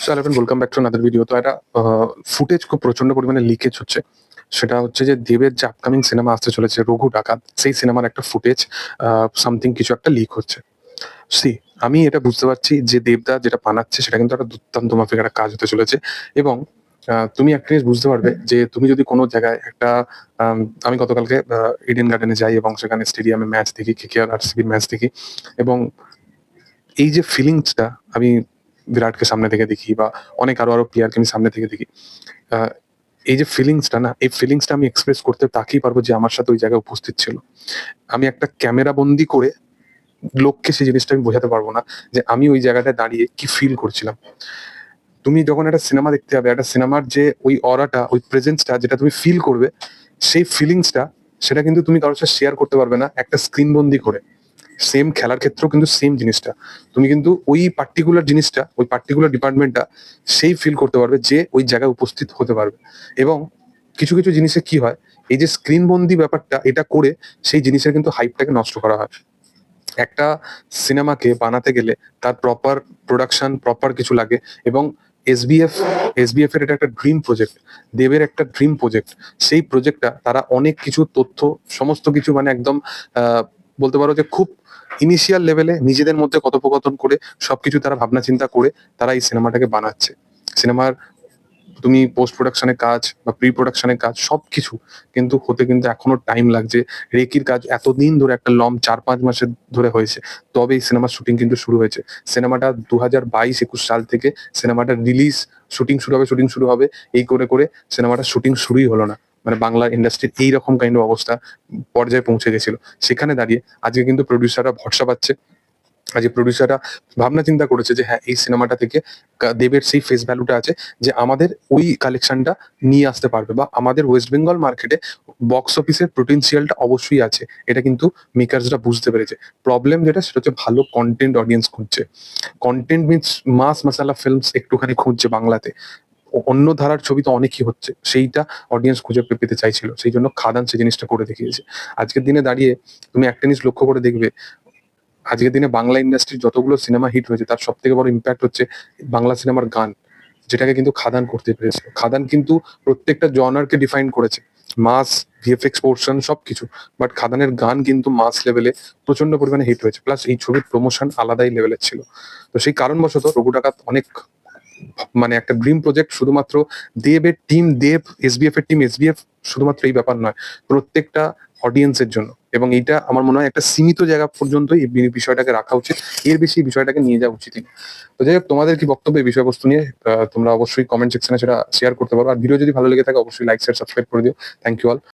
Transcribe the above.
So hello and welcome back to another video. তো একটা footage খুব প্রচন্ড পরিমাণে লিকেজ হচ্ছে। সেটা হচ্ছে যে দেবের যে আপকামিং সিনেমা আসতে চলেছে 'রঘু ডাকাত', সেই সিনেমার একটা ফুটেজ সামথিং কিছু একটা লিক হচ্ছে। সি আমি এটা বুঝতে পারছি যে দেবদা যেটা বানাচ্ছে সেটা কিন্তু একটা দুর্দান্ত মাফিক একটা কাজ হতে চলেছে এবং তুমি একটা জিনিস বুঝতে পারবে যে তুমি যদি কোনো জায়গায় একটা আম আমি গতকালকে ইডেন গার্ডেনে যাই এবং সেখানে স্টেডিয়ামে ম্যাচ দেখি, কেকেআর আরসিবির ম্যাচ দেখি এবং এই যে ফিলিংসটা আমি বিরাটকে সামনে থেকে দেখি বা অনেক আরো প্লেয়ারকে আমি সামনে থেকে দেখি। আ এই যে ফিলিংসটা না, এই ফিলিংসটা আমি এক্সপ্রেস করতে তাকেই পারবো যে আমার সাথে ওই জায়গায় উপস্থিত ছিল। আমি একটা ক্যামেরা বন্দি করে লোককে সেই জিনিসটা আমি বোঝাতে পারবো না যে আমি ওই জায়গাটায় দাঁড়িয়ে কি ফিল করছিলাম। তুমি যখন একটা সিনেমা দেখতে যাবে, একটা সিনেমার যে ওই অরাটা, ওই প্রেজেন্সটা যেটা তুমি ফিল করবে, সেই ফিলিংসটা সেটা কিন্তু তুমি কারোর সাথে শেয়ার করতে পারবে না একটা স্ক্রিন বন্দি করে। সেম খেলার ক্ষেত্রেও কিন্তু সেম জিনিসটা। তুমি কিন্তু ওই পার্টিকুলার জিনিসটা, ওই পার্টিকুলার ডিপার্টমেন্টটা সেই ফিল করতে পারবে যে ওই জায়গায় উপস্থিত হতে পারবে। এবং কিছু, কিছু জিনিসে কি হয়, এই যে স্ক্রিন বন্দি ব্যাপারটা এটা করে সেই জিনিসের কিন্তু হাইপটাকে নষ্ট করা হয়। একটা সিনেমাকে বানাতে গেলে তার প্রপার প্রোডাকশন, প্রপার কিছু লাগে এবং এসবিএফ এসবিএফ এর এটা একটা ড্রিম প্রজেক্ট। দেবের একটা ড্রিম প্রজেক্ট। সেই প্রজেক্টটা তারা অনেক কিছু তথ্য সমস্ত কিছু মানে একদম আ বলতে পারো যে খুব ইনিশিয়াল লেভেলে নিজেদের মধ্যে কথোপকথন করে সবকিছু তারা ভাবনা চিন্তা করে তারা এই সিনেমাটাকে বানাচ্ছে। সিনেমার তুমি পোস্ট প্রোডাকশন এর কাজ বা প্রি প্রোডাকশন এর কাজ সবকিছু কিন্তু হতে কিন্তু এখনো টাইম লাগছে। রেকির কাজ এতদিন ধরে একটা ৪-৫ মাসের ধরে হয়েছে। তবে এই সিনেমার শুটিং কিন্তু শুরু হয়েছে। সিনেমাটা ২০২২-২১ সাল থেকে সিনেমাটার রিলিজ, শুটিং শুরু হবে। এই করে, করে সিনেমাটার শুটিং শুরুই হলো না। মানে বাংলা ইন্ডাস্ট্রির এইরকম কাইন্ড অফ অবস্থা পর্যায়ে পৌঁছে গেছিল। সেখানে দাঁড়িয়ে আজকে কিন্তু প্রোডিউসাররা ভরসা পাচ্ছে। যে প্রোডিউসাররা ভাবনা চিন্তা করেছে যে হ্যাঁ, এই সিনেমাটা থেকে দেবের সেই ফেস ভ্যালুটা আছে যে আমাদের ওই কালেকশনটা নিয়ে আসতে পারবে বা আমাদের ওয়েস্ট বেঙ্গল মার্কেটে বক্স অফিসের পোটেনশিয়ালটা অবশ্যই আছে। এটা কিন্তু মেকার্সরা বুঝতে পেরেছে। প্রবলেম যেটা সেটা হচ্ছে ভালো কনটেন্ট অডিয়েন্স খুঁজছে। কনটেন্ট মিনস মাস মাসালা ফিল্মস একটুখানি খুঁজছে বাংলাতে। অন্য ধারার ছবি তো অনেকই হচ্ছে। সেইটা অডিয়েন্স খুঁজে পেতে চাইছিল। সেইজন্য খাদান সেই জিনিসটা করে দেখিয়েছে। আজকের দিনে দাঁড়িয়ে তুমি একটা জিনিস লক্ষ্য করে দেখবে, আজকের দিনে বাংলা ইন্ডাস্ট্রির যতগুলো সিনেমা হিট হয়েছে তার সবথেকে বড় ইমপ্যাক্ট হচ্ছে বাংলা সিনেমার গান। যেটাকে কিন্তু খাদান করতে পেরেছিল। খাদান কিন্তু প্রত্যেকটা জনারকে ডিফাইন করেছে। মাস, ভিএফএক্স পোরশন সবকিছু। বাট খাদানের গান কিন্তু মাস লেভেলে প্রচন্ড পরিমাণে হিট হয়েছে। প্লাস এই ছবির প্রমোশন আলাদাই লেভেলের ছিল। তো সেই কারণবশত 'রঘু ডাকাত' অনেক মানে একটা ড্রিম প্রজেক্ট। শুধুমাত্র দেবের টিম দেব, এসবিএফ এর টিম এসবিএফ শুধুমাত্র এই ব্যাপার নয়। প্রত্যেকটা অডিয়েন্সের জন্য। এবং এইটা আমার মনে হয় একটা সীমিত জায়গা পর্যন্ত এই বিষয়টাকে রাখা উচিত। এর বেশি এই বিষয়টাকে নিয়ে যাওয়া উচিতই না। তো যাই হোক, তোমাদের কি বক্তব্য এই বিষয়বস্তু নিয়ে? তোমরা অবশ্যই কমেন্ট সেকশনে সেটা শেয়ার করতে পারো। আর ভিডিও যদি ভালো লেগে থাকে অবশ্যই লাইক, শেয়ার, সাবস্ক্রাইব করে দিও। Thank you all.